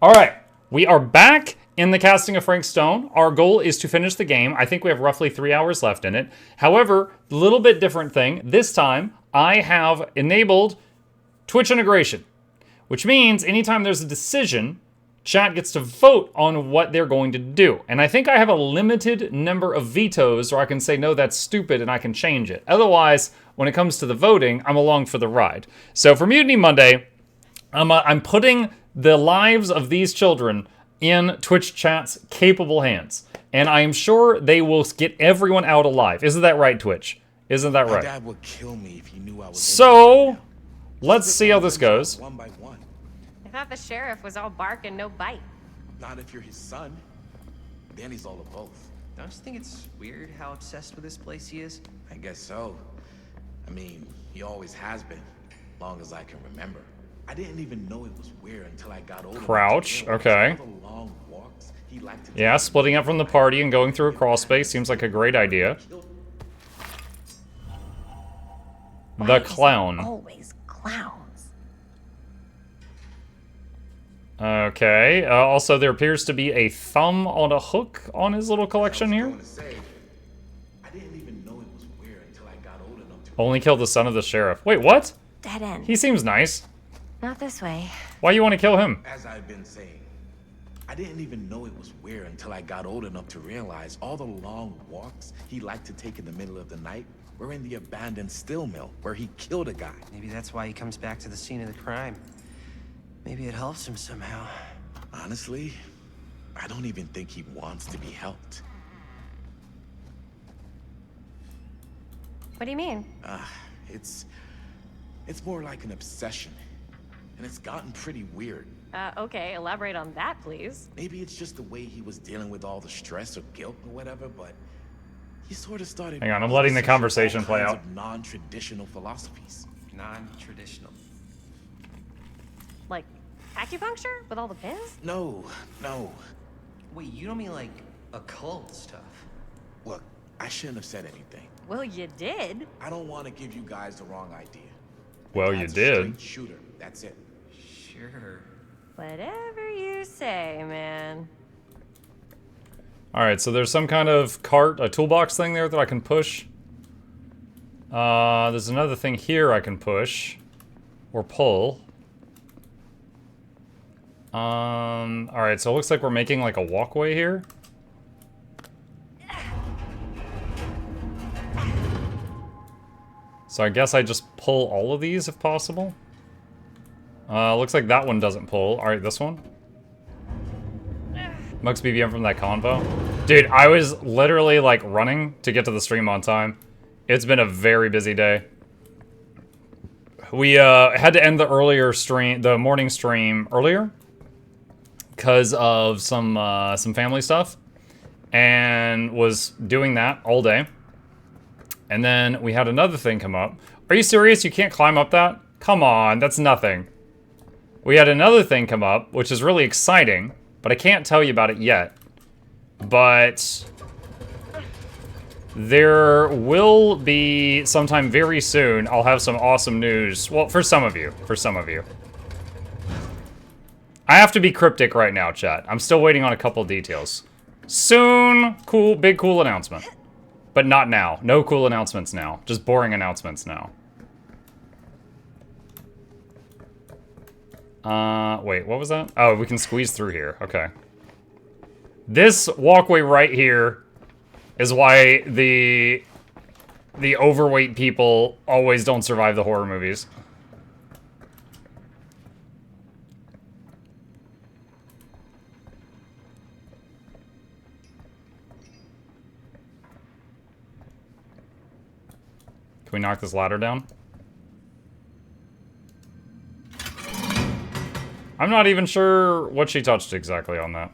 All right, we are back in the casting of Frank Stone. Our goal is to finish the game. I think we have roughly 3 hours left in it. However, a little bit different thing. This time, I have enabled Twitch integration, which means anytime there's a decision, chat gets to vote on what they're going to do. And I think I have a limited number of vetoes where I can say, no, that's stupid, and I can change it. Otherwise, when it comes to the voting, I'm along for the ride. So for Mutiny Monday, I'm putting the lives of these children in Twitch chat's capable hands. And I am sure they will get everyone out alive. Isn't that right, Twitch? Isn't that right? My dad would kill me if he knew I was So, let's see how this goes. One by one. I thought the sheriff was all bark and no bite. Not if you're his son. Danny's all of both. Don't you think it's weird how obsessed with this place he is? I guess so. I mean, he always has been, long as I can remember. I didn't even know it was weird until I got older. Crouch, okay. Yeah, splitting up from the party and going through a crawl space seems like a great idea. The clown. Always clowns. Okay, also there appears to be a thumb on a hook on his little collection here. Only kill the son of the sheriff. Wait, what? Dead end. He seems nice. Not this way. Why you want to kill him? As I've been saying, I didn't even know it was weird until I got old enough to realize all the long walks he liked to take in the middle of the night were in the abandoned steel mill where he killed a guy. Maybe that's why he comes back to the scene of the crime. Maybe it helps him somehow. Honestly, I don't even think he wants to be helped. What do you mean? It's more like an obsession. And it's gotten pretty weird. Okay, elaborate on that, please. Maybe it's just the way he was dealing with all the stress or guilt or whatever, but he sort of started... Hang on, I'm letting the conversation play out. Non-traditional philosophies. Non-traditional. Like acupuncture with all the pins? No. Wait, you don't mean like occult stuff? Look, I shouldn't have said anything. Well, you did. I don't want to give you guys the wrong idea. Well, you did. Shooter, that's it. Sure. Whatever you say, man. Alright, so there's some kind of cart, a toolbox thing there that I can push. There's another thing here I can push. Or pull. Alright, so it looks like we're making like a walkway here. So I guess I just pull all of these if possible. Looks like that one doesn't pull. Alright, this one. Mux BBM from that convo. Dude, I was literally like running to get to the stream on time. It's been a very busy day. We had to end the morning stream earlier because of some family stuff, and was doing that all day. And then we had another thing come up. Are you serious? You can't climb up that? Come on, that's nothing. We had another thing come up, which is really exciting, but I can't tell you about it yet. But there will be sometime very soon, I'll have some awesome news. Well, for some of you. I have to be cryptic right now, chat. I'm still waiting on a couple details. Soon, big cool announcement. But not now. No cool announcements now. Just boring announcements now. Wait, what was that? Oh, we can squeeze through here. Okay. This walkway right here is why the overweight people always don't survive the horror movies. Can we knock this ladder down? I'm not even sure what she touched exactly on that.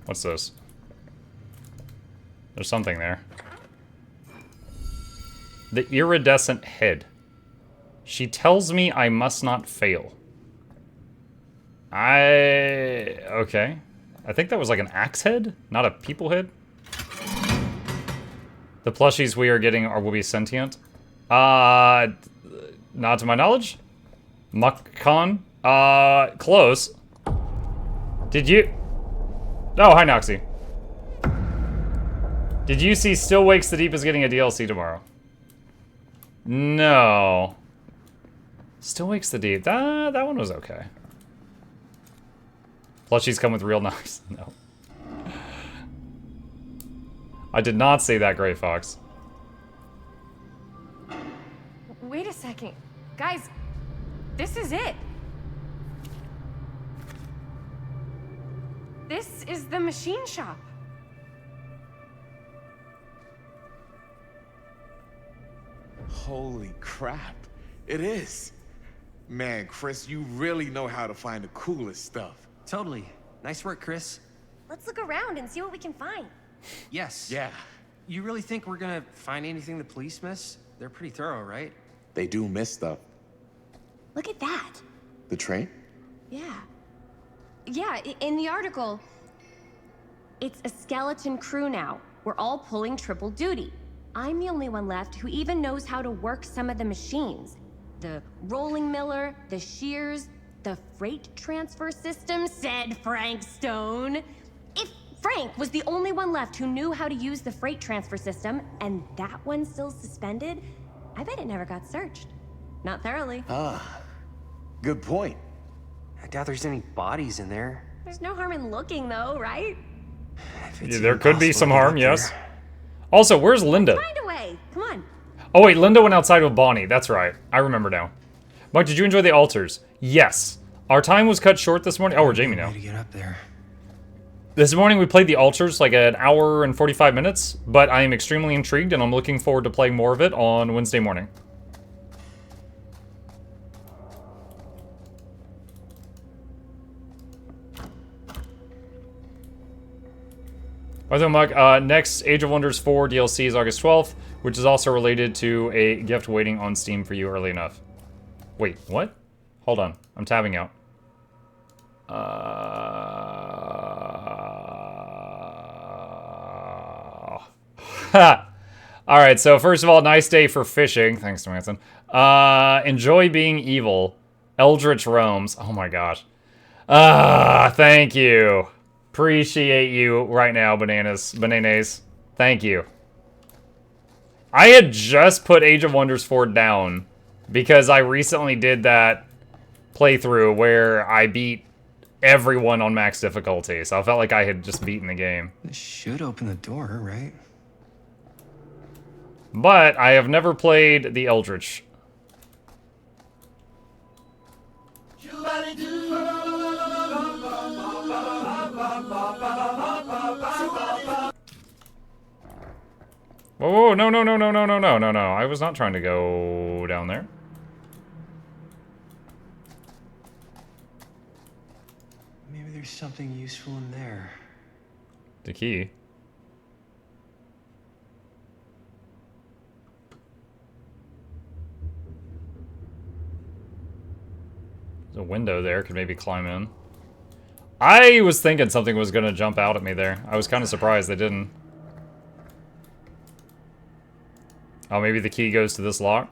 What's this? There's something there. The iridescent head. She tells me I must not fail. Okay. I think that was like an axe head, not a people head. The plushies we are getting will be sentient. Not to my knowledge. Mukkon? Close. Did you... Oh, hi, Noxie. Did you see Still Wakes the Deep is getting a DLC tomorrow? No. Still Wakes the Deep. That one was okay. Plushies come with real knives. No. I did not say that, Gray Fox. Wait a second. Guys, this is it. This is the machine shop. Holy crap. It is. Man, Chris, you really know how to find the coolest stuff. Totally. Nice work, Chris. Let's look around and see what we can find. Yes. Yeah, You really think we're gonna find anything the police miss? They're pretty thorough, right? they do miss stuff. Look at that. The train? Yeah. Yeah, in the article, it's a skeleton crew now. We're all pulling triple duty. I'm the only one left who even knows how to work some of the machines. The rolling miller, the shears, the freight transfer system, said Frank Stone. If Frank was the only one left who knew how to use the freight transfer system, and that one's still suspended, I bet it never got searched. Not thoroughly. Good point. I doubt there's any bodies in there. There's no harm in looking, though, right? If Yeah, it's there could be impossible some to get harm, up yes. there. Also, where's Linda? Find a way. Come on. Oh wait, Linda went outside with Bonnie. That's right. I remember now. Mike, did you enjoy the altars? Yes. Our time was cut short this morning. Oh, we're Jamie now. Way to get up there. This morning we played the altars like an hour and 45 minutes, but I am extremely intrigued and I'm looking forward to playing more of it on Wednesday morning. Although, Mike, next Age of Wonders 4 DLC is August 12th, which is also related to a gift waiting on Steam for you early enough. Wait, what? Hold on. I'm tabbing out. Alright, so first of all, nice day for fishing. Thanks to Manson. Enjoy being evil. Eldritch roams. Oh my gosh. Thank you. Appreciate you right now, Bananas. Thank you. I had just put Age of Wonders 4 down because I recently did that playthrough where I beat everyone on max difficulty, so I felt like I had just beaten the game. This should open the door, right? But I have never played the Eldritch. Whoa, no. I was not trying to go down there. Maybe there's something useful in there. The key. There's a window there, could maybe climb in. I was thinking something was gonna jump out at me there. I was kind of surprised they didn't. Oh, maybe the key goes to this lock?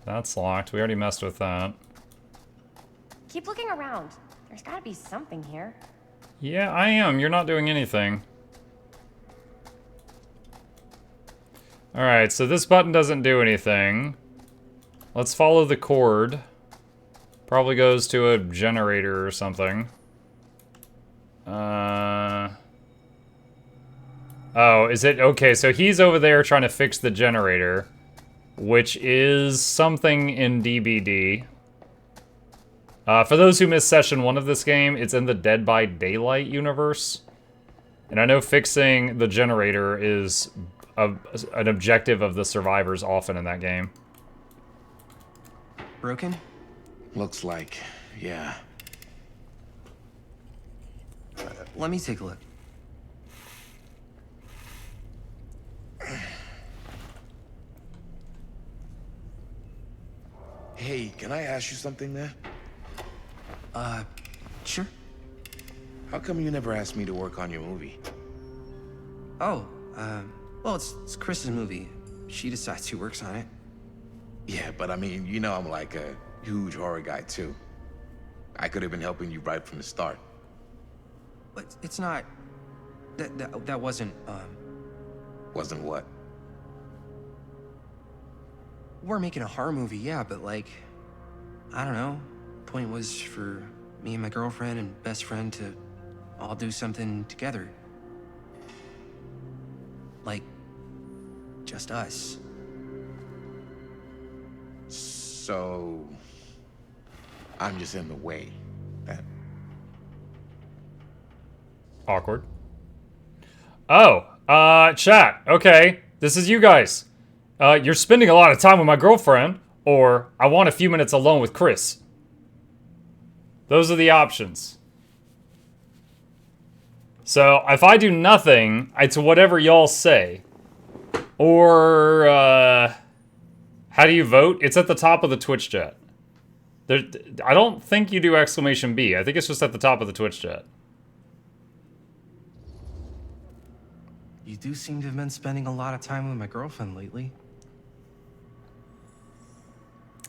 That's locked. We already messed with that. Keep looking around. There's gotta be something here. Yeah, I am. You're not doing anything. Alright, so this button doesn't do anything. Let's follow the cord. Probably goes to a generator or something. Oh, is it? Okay, so he's over there trying to fix the generator, which is something in DBD. For those who missed session 1 of this game, it's in the Dead by Daylight universe. And I know fixing the generator is an objective of the survivors often in that game. Broken? Looks like, yeah. Let me take a look. Hey, can I ask you something there? Sure. How come you never asked me to work on your movie? Oh, well, it's Chris's movie. She decides who works on it. Yeah, but I mean, you know I'm like a huge horror guy too. I could have been helping you right from the start. But it's not... That wasn't, Wasn't what? We're making a horror movie, yeah, but like... I don't know. Point was for me and my girlfriend and best friend to all do something together. Like... just us. So... I'm just in the way. That... Awkward. Oh, chat. Okay, this is you guys. You're spending a lot of time with my girlfriend, or I want a few minutes alone with Chris. Those are the options. So, if I do nothing, it's whatever y'all say. Or, how do you vote? It's at the top of the Twitch chat. I don't think you do exclamation B. I think it's just at the top of the Twitch chat. You do seem to have been spending a lot of time with my girlfriend lately.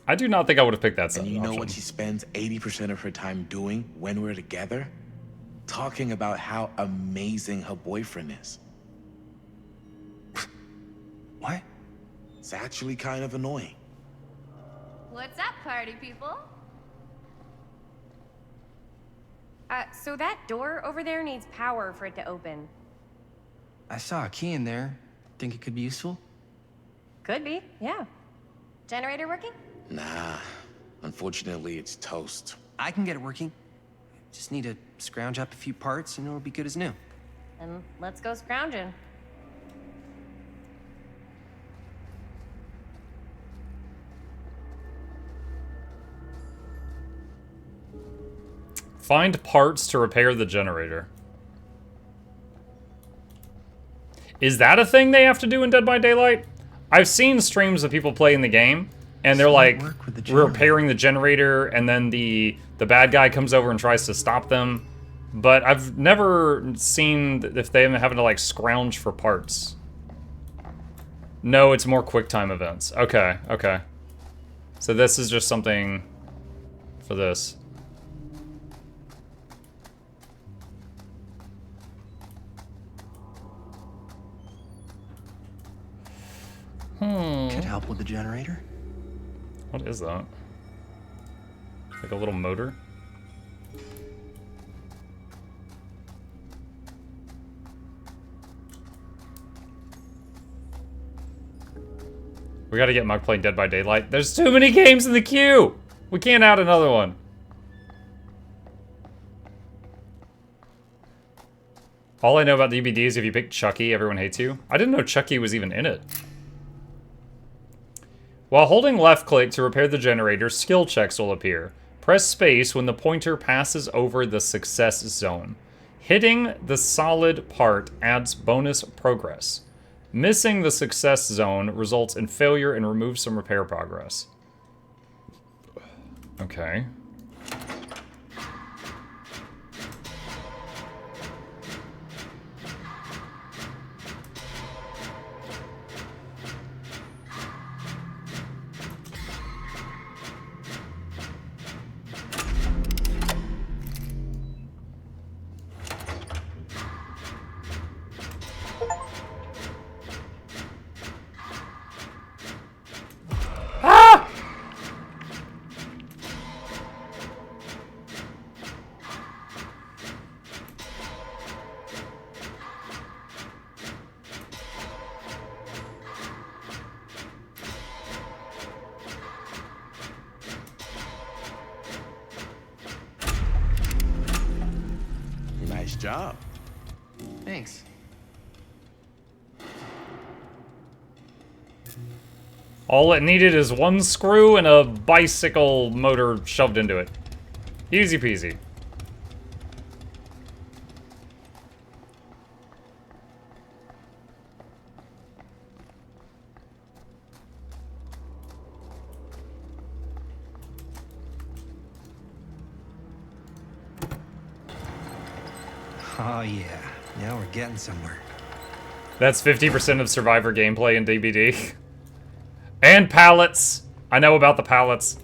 I do not think I would have picked that And you know option. what she spends 80% of her time doing when we're together? Talking about how amazing her boyfriend is. What? It's actually kind of annoying. What's up, party people? So that door over there needs power for it to open. I saw a key in there. Think it could be useful? Could be, yeah. Generator working? Nah, unfortunately it's toast. I can get it working. Just need to scrounge up a few parts and it'll be good as new. Then let's go scrounging. Find parts to repair the generator. Is that a thing they have to do in Dead by Daylight? I've seen streams of people playing the game, and they're like repairing the generator, and then the bad guy comes over and tries to stop them. But I've never seen if they having to like scrounge for parts. No, it's more QuickTime events. Okay, okay. So this is just something for this. Could help with the generator. What is that? Like a little motor? We gotta get Mug playing Dead by Daylight. There's too many games in the queue! We can't add another one. All I know about DBD is if you pick Chucky, everyone hates you. I didn't know Chucky was even in it. While holding left click to repair the generator, skill checks will appear. Press space when the pointer passes over the success zone. Hitting the solid part adds bonus progress. Missing the success zone results in failure and removes some repair progress. Okay. Nice job. Thanks. All it needed is one screw and a bicycle motor shoved into it. Easy peasy. Oh yeah, now we're getting somewhere. That's 50% of Survivor gameplay in DBD. And pallets. I know about the pallets.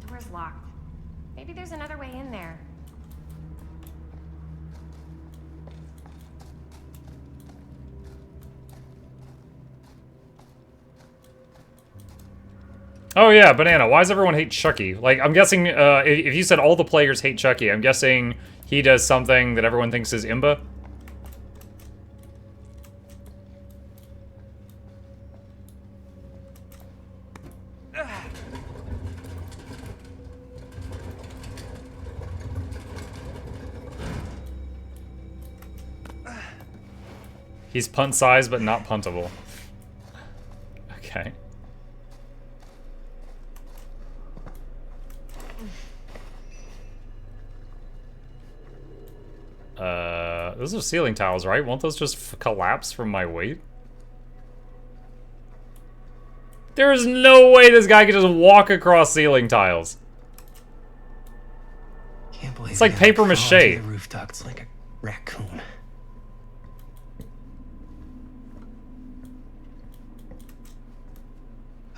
Door's locked. Maybe there's another way in there. Oh yeah, Banana. Why does everyone hate Chucky? Like, I'm guessing, if you said all the players hate Chucky, I'm guessing he does something that everyone thinks is imba? He's punt-sized, but not puntable. Okay. Those are ceiling tiles, right? Won't those just collapse from my weight? There's no way this guy could just walk across ceiling tiles. Can't believe It's like he paper crawled mache. through the roof ducts like a raccoon.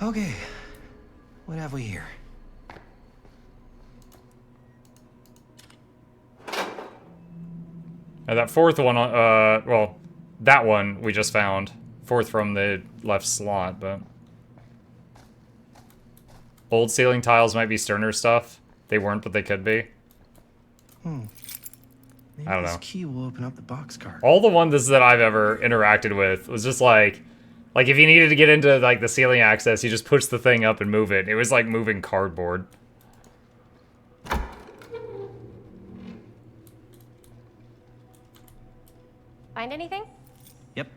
Okay, what have we here? That fourth one, well, that one we just found. Fourth from the left slot, but... Old ceiling tiles might be Sterner stuff. They weren't, but they could be. Maybe I don't this know. key will open up the boxcar. All the ones that I've ever interacted with was just like if you needed to get into like the ceiling access, you just push the thing up and move it. It was like moving cardboard. Find anything? Yep.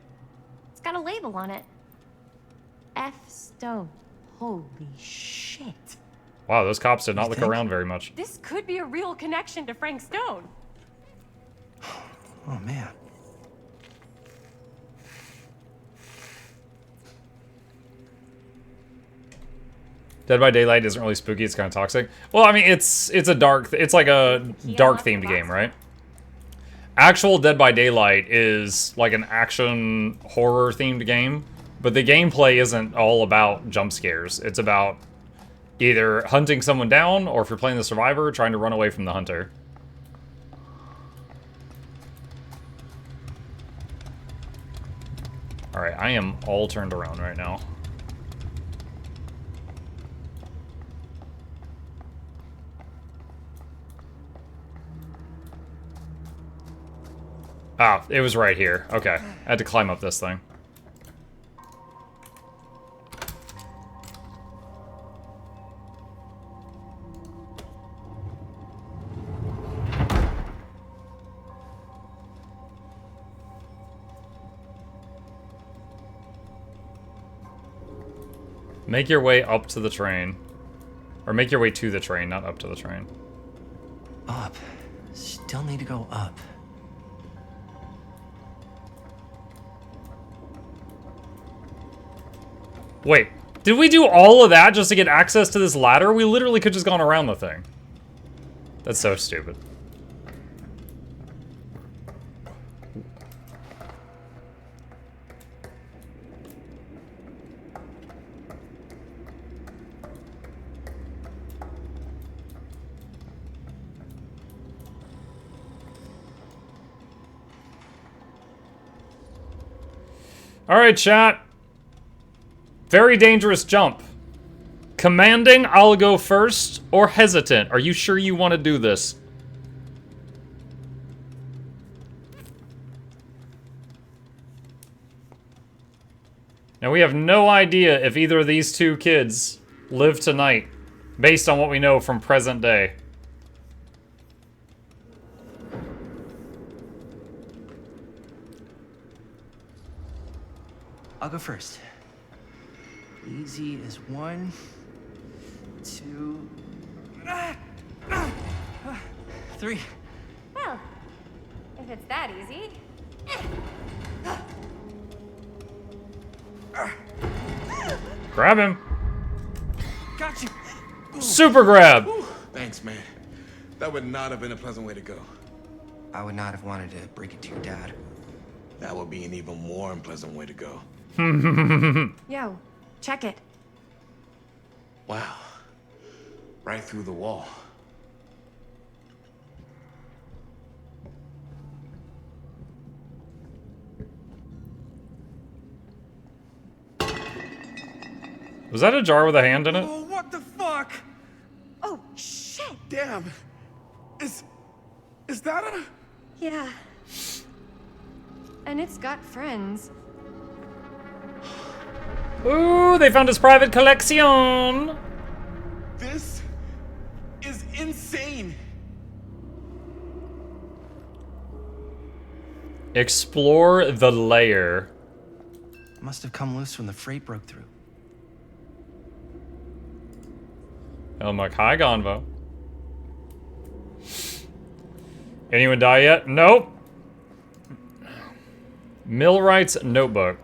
It's got a label on it. F. Stone. Holy shit. Wow, those cops did not look think? around very much. This could be a real connection to Frank Stone. Oh man. Dead by Daylight isn't really spooky, it's kind of toxic. Well, I mean, it's like a dark themed game, right? Actual Dead by Daylight is like an action horror themed game, but the gameplay isn't all about jump scares. It's about either hunting someone down, or if you're playing the survivor, trying to run away from the hunter. Alright, I am all turned around right now. Ah, it was right here. Okay, I had to climb up this thing. Make your way up to the train. Or make your way to the train, not up to the train. Up. Still need to go up. Wait, did we do all of that just to get access to this ladder? We literally could just gone around the thing. That's so stupid. All right, chat. Very dangerous jump. Commanding, I'll go first, or hesitant? Are you sure you want to do this? Now, we have no idea if either of these two kids live tonight, based on what we know from present day. I'll go first. Easy as 1, 2, 3. Well, if it's that easy. Grab him. got you. Super grab. Whew. Thanks, man. That would not have been a pleasant way to go. I would not have wanted to break it to your dad. That would be an even more unpleasant way to go. Yo, check it. Wow. Right through the wall. Was that a jar with a hand in it? Oh, what the fuck? Oh, shit! Damn. Is that a... Yeah. And it's got friends. Ooh, they found his private collection. This is insane. Explore the layer. Must have come loose when the freight broke through. Oh my, hi Gonvo. Anyone die yet? Nope. Millwright's notebook.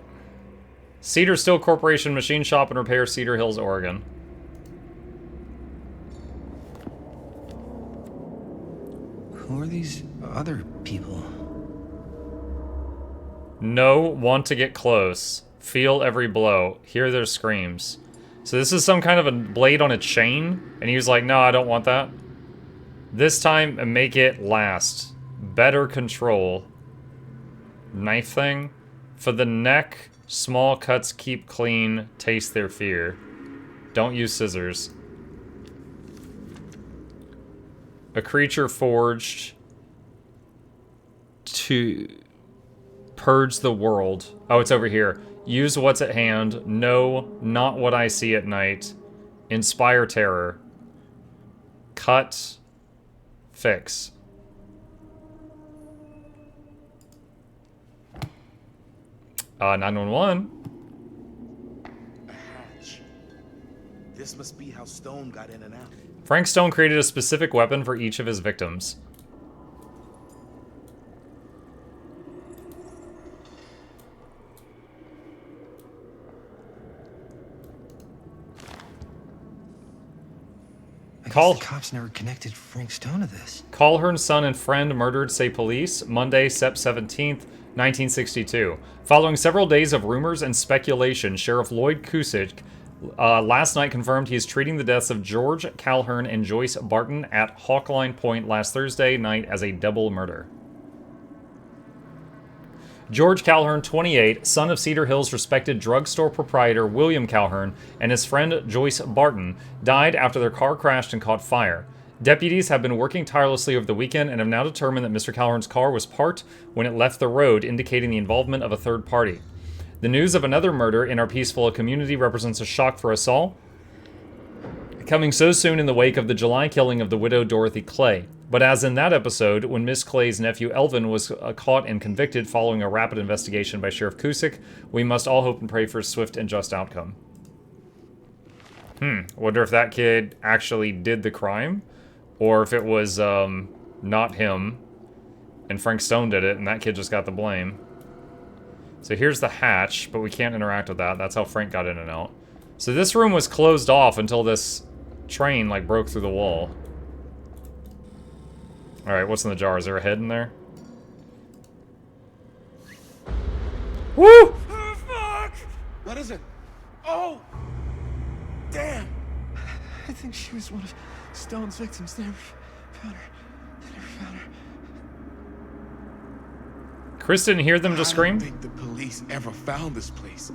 Cedar Steel Corporation machine shop and repair, Cedar Hills, Oregon. Who are these other people? No, want to get close. Feel every blow. Hear their screams. So this is some kind of a blade on a chain? And he was like, no, I don't want that. This time, make it last. Better control. Knife thing? For the neck, small cuts keep clean, taste their fear. Don't use scissors. A creature forged to purge the world. Oh, it's over here. Use what's at hand. No, not what I see at night. Inspire terror. Cut. Fix. 911. A hatch. This must be how Stone got in and out. Frank Stone created a specific weapon for each of his victims. The cops never connected Frank Stone to this. Calhern's son and friend murdered, say police, Monday, Sep 17th, 1962. Following several days of rumors and speculation, Sheriff Lloyd Cusick last night confirmed he is treating the deaths of George Calhern and Joyce Barton at Hawkline Point last Thursday night as a double murder. George Calhern, 28, son of Cedar Hills respected drugstore proprietor William Calhern, and his friend Joyce Barton, died after their car crashed and caught fire. Deputies have been working tirelessly over the weekend and have now determined that Mr. Calhern's car was parked when it left the road, indicating the involvement of a third party. The news of another murder in our peaceful community represents a shock for us all, coming so soon in the wake of the July killing of the widow Dorothy Clay. But as in that episode, when Miss Clay's nephew Elvin was caught and convicted following a rapid investigation by Sheriff Cusick, we must all hope and pray for a swift and just outcome. Wonder if that kid actually did the crime, or if it was not him, and Frank Stone did it, and that kid just got the blame. So here's the hatch, but we can't interact with that. That's how Frank got in and out. So this room was closed off until this train, like, broke through the wall. Alright, what's in the jar? Is there a head in there? Woo! Oh, fuck! What is it? Oh! Damn! I think she was one of Stone's victims. They never found her. They never found her. Chris didn't hear them just scream? I don't think the police ever found this place.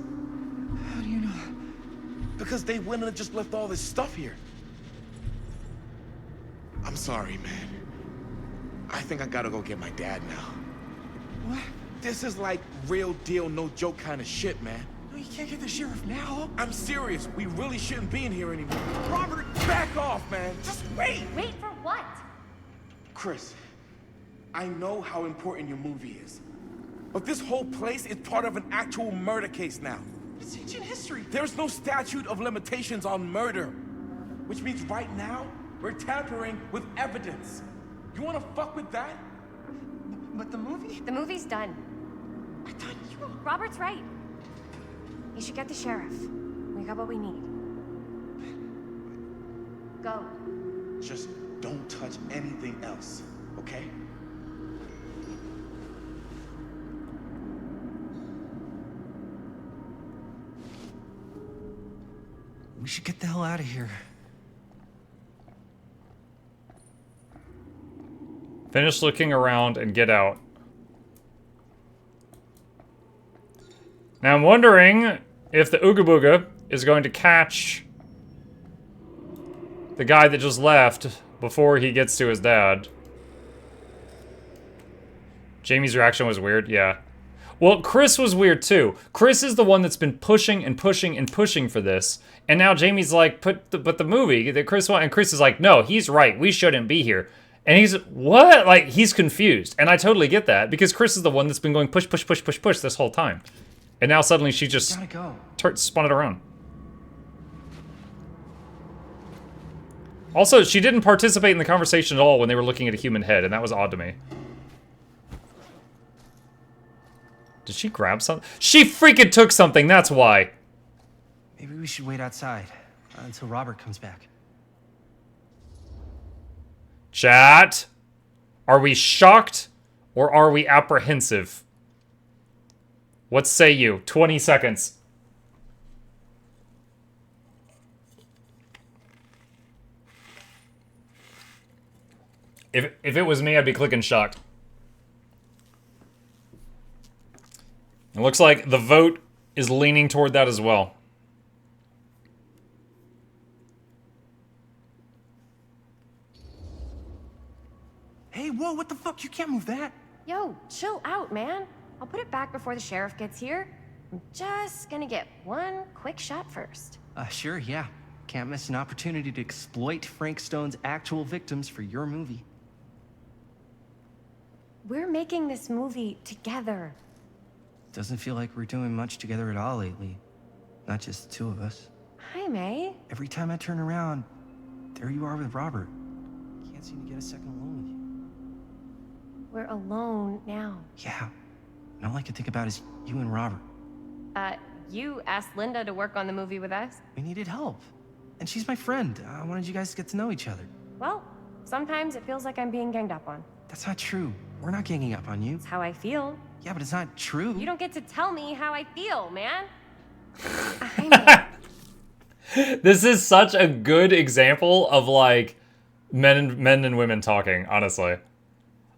How do you know that? Because they wouldn't have just left all this stuff here. I'm sorry, man. I think I gotta go get my dad now. What? This is like real deal, no joke kind of shit, man. No, you can't get the sheriff now. I'm serious. We really shouldn't be in here anymore. Robert, back off, man. Just wait. Wait for what? Chris, I know how important your movie is. But this whole place is part of an actual murder case now. It's ancient history. There's no statute of limitations on murder. Which means right now, we're tampering with evidence. You wanna fuck with that? But the movie? The movie's done. I thought you... Robert's right. You should get the sheriff. We got what we need. Go. Just don't touch anything else, okay? We should get the hell out of here. Finish looking around and get out. Now I'm wondering if the Ooga Booga is going to catch the guy that just left before he gets to his dad. Jamie's reaction was weird, yeah. Well, Chris was weird too. Chris is the one that's been pushing and pushing and pushing for this. And now Jamie's like, but the movie that Chris wants, and Chris is like, no, he's right. We shouldn't be here. And he's, what? Like, he's confused. And I totally get that because Chris is the one that's been going push, push, push, push, push this whole time. And now suddenly she just spun it around. Also, she didn't participate in the conversation at all when they were looking at a human head, and that was odd to me. Did she grab something? She freaking took something, that's why. Maybe we should wait outside until Robert comes back. Chat, are we shocked or are we apprehensive? What say you? 20 seconds. If it was me, I'd be clicking shocked. It looks like the vote is leaning toward that as well. Hey, whoa, what the fuck? You can't move that. Yo, chill out, man. I'll put it back before the sheriff gets here. I'm just gonna get one quick shot first. Sure, yeah. Can't miss an opportunity to exploit Frank Stone's actual victims for your movie. We're making this movie together. Doesn't feel like we're doing much together at all lately. Not just the two of us. Hi, May. Every time I turn around, there you are with Robert. Can't seem to get a second alone with you. We're alone now. Yeah. And all I can think about is you and Robert. You asked Linda to work on the movie with us? We needed help. And she's my friend. I wanted you guys to get to know each other. Well, sometimes it feels like I'm being ganged up on. That's not true. We're not ganging up on you. It's how I feel. Yeah, but it's not true. You don't get to tell me how I feel, man. I know. This is such a good example of like men and women talking, honestly.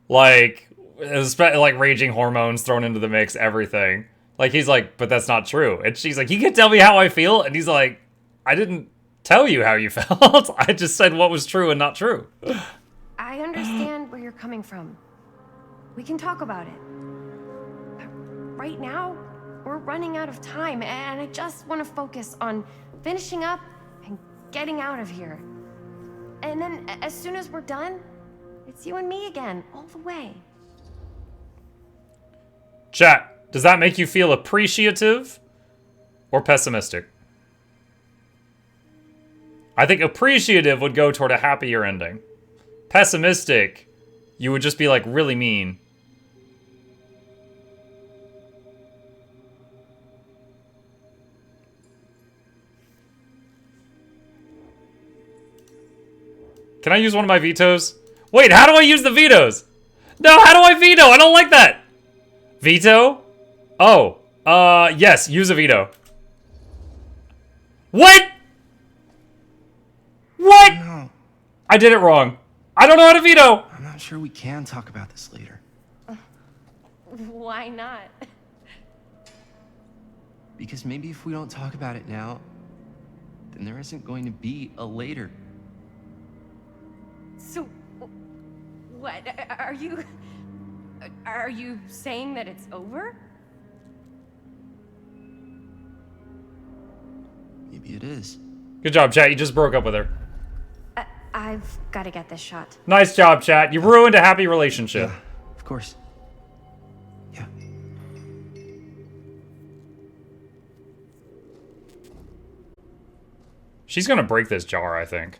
Like raging hormones thrown into the mix, everything. Like he's like, but that's not true. And she's like, you can tell me how I feel? And he's like, I didn't tell you how you felt. I just said what was true and not true. I understand where you're coming from. We can talk about it. But right now, we're running out of time, and I just want to focus on finishing up and getting out of here. And then, as soon as we're done, it's you and me again, all the way. Chat, does that make you feel appreciative or pessimistic? I think appreciative would go toward a happier ending. Pessimistic, you would just be like really mean. Can I use one of my vetoes? Wait, how do I use the vetoes? No, how do I veto? I don't like that. Veto? Oh, yes, use a veto. What? What? No, I did it wrong. I don't know how to veto. I'm not sure we can talk about this later. Why not? Because maybe if we don't talk about it now, then there isn't going to be a later. So, what? Are you saying that it's over? Maybe it is. Good job, chat. You just broke up with her. I've got to get this shot. Nice job, chat. You ruined a happy relationship. Yeah, of course. Yeah. She's gonna break this jar, I think.